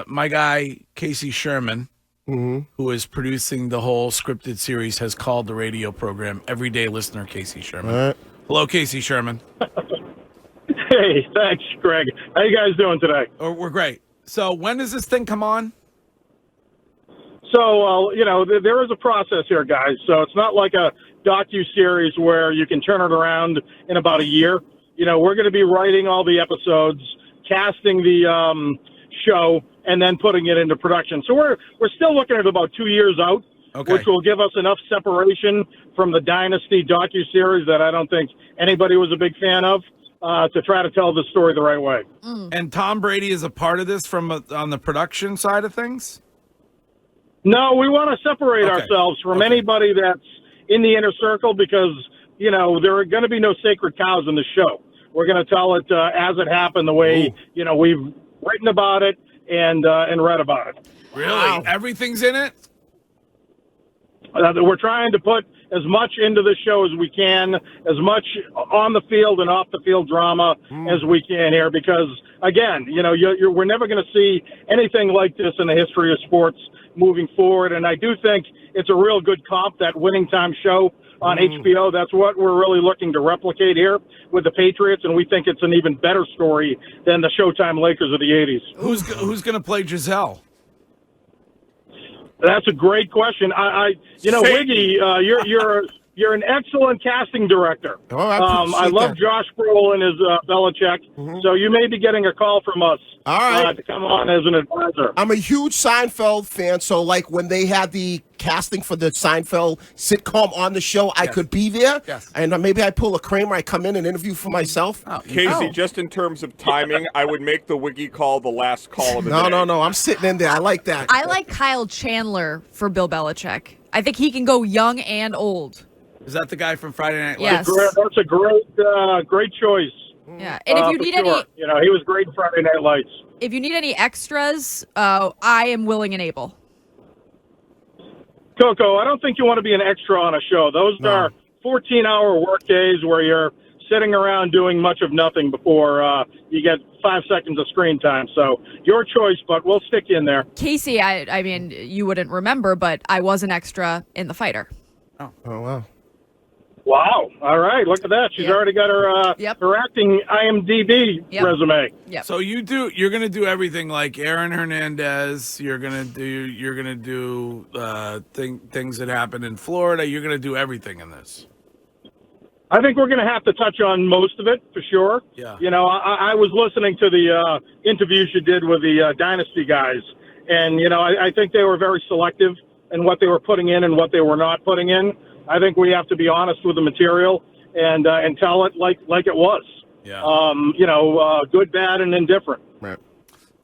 My guy, Casey Sherman, who is producing the whole scripted series, has called the radio program Everyday Listener Casey Sherman. All right. Hello, Casey Sherman. Hey, thanks, Greg. How you guys doing today? We're great. So when does this thing come on? So, there is a process here, guys. So it's not like a docu-series where you can turn it around in about a year. We're going to be writing all the episodes, casting the show, and then putting it into production. So we're still looking at about 2 years out, which will give us enough separation from the Dynasty docu-series that I don't think anybody was a big fan of to try to tell the story the right way. And Tom Brady is a part of this on the production side of things? No, we want to separate ourselves from anybody that's in the inner circle because, there are going to be no sacred cows in the show. We're going to tell it as it happened the way, we've written about it and read about it. Really? Wow. Everything's in it? We're trying to put as much into the show as we can, as much on the field and off the field drama as we can here because, again, we're never going to see anything like this in the history of sports moving forward. And I do think it's a real good comp, that Winning Time show on HBO. That's what we're really looking to replicate here with the Patriots, and we think it's an even better story than the Showtime Lakers of the 80s. Who's going to play Giselle? That's a great question. Wiggy, you're an excellent casting director. Oh, I love that. Josh Brolin and his Belichick, so you may be getting a call from us to come on as an advisor. I'm a huge Seinfeld fan, so like when they had the casting for the Seinfeld sitcom on the show, I could be there. Yes. And maybe I pull a Kramer, I come in and interview for myself. Casey, just in terms of timing, I would make the Wiggy call the last call of the day. No. I'm sitting in there. I like that. I like Kyle Chandler for Bill Belichick. I think he can go young and old. Is that the guy from Friday Night Lights? Yes. That's a great choice. Yeah. And if you need any, he was great in Friday Night Lights. if you need any extras, I am willing and able. Coco, I don't think you want to be an extra on a show. Those are 14-hour work days where you're sitting around doing much of nothing before you get 5 seconds of screen time. So your choice, but we'll stick you in there. Casey, I mean, you wouldn't remember, but I was an extra in The Fighter. Oh, wow. Wow. All right. Look at that. She's already got her her acting IMDb resume. Yep. So you're going to do everything like Aaron Hernandez. You're going to do things that happened in Florida. You're going to do everything in this. I think we're going to have to touch on most of it for sure. Yeah. I was listening to the interviews you did with the Dynasty guys, and I think they were very selective in what they were putting in and what they were not putting in. I think we have to be honest with the material and tell it like it was. Yeah. Good, bad, and indifferent. Right.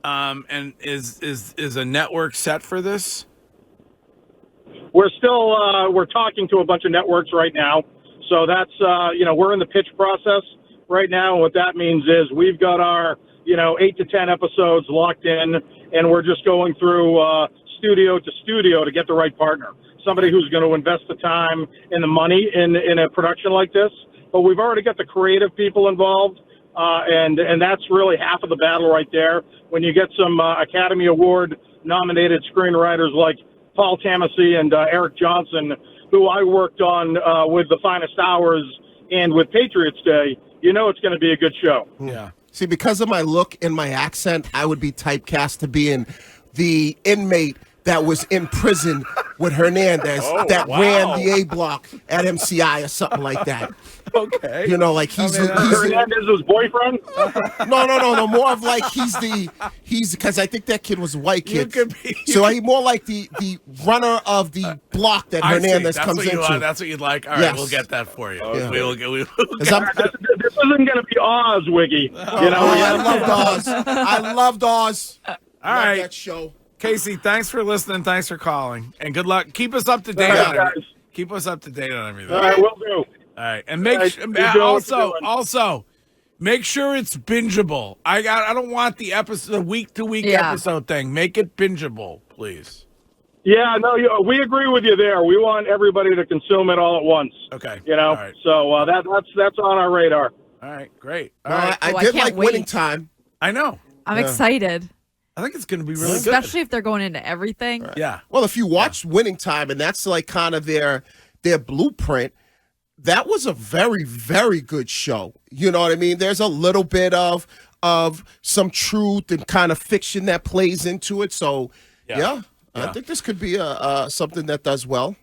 And is a network set for this? We're still we're talking to a bunch of networks right now. So that's we're in the pitch process right now. And what that means is we've got our 8 to 10 episodes locked in, and we're just going through studio to studio to get the right partner. Somebody who's going to invest the time and the money in a production like this. But we've already got the creative people involved, and that's really half of the battle right there. When you get some Academy Award nominated screenwriters like Paul Tamassi and Eric Johnson, who I worked on with The Finest Hours and with Patriots Day, it's going to be a good show. Yeah. See, because of my look and my accent, I would be typecast to being the inmate that was in prison with Hernandez ran the A block at MCI or something like that. Okay. Like he's Hernandez's boyfriend? No. More of like he's because I think that kid was a white kid. So I'm more like the runner of the block that Hernandez comes into. That's what you'd like. All right, we'll get that for you. Yeah. We'll This isn't going to be Oz, Wiggy. I loved Oz. I loved Oz. All right. That show. Casey, thanks for listening. Thanks for calling, and good luck. Keep us up to date on everything. Keep us up to date on everything. All right, will do. All right, and also make sure it's bingeable. I don't want the week to week episode thing. Make it bingeable, please. Yeah, no, we agree with you there. We want everybody to consume it all at once. Okay, All right. So that's on our radar. All right, great. I did like Winning Time. I know. I'm excited. I think it's going to be really good. Especially if they're going into everything. Yeah. Well, if you watch Winning Time, and that's like kind of their blueprint, that was a very, very good show. You know what I mean? There's a little bit of some truth and kind of fiction that plays into it. So, yeah. I think this could be something that does well.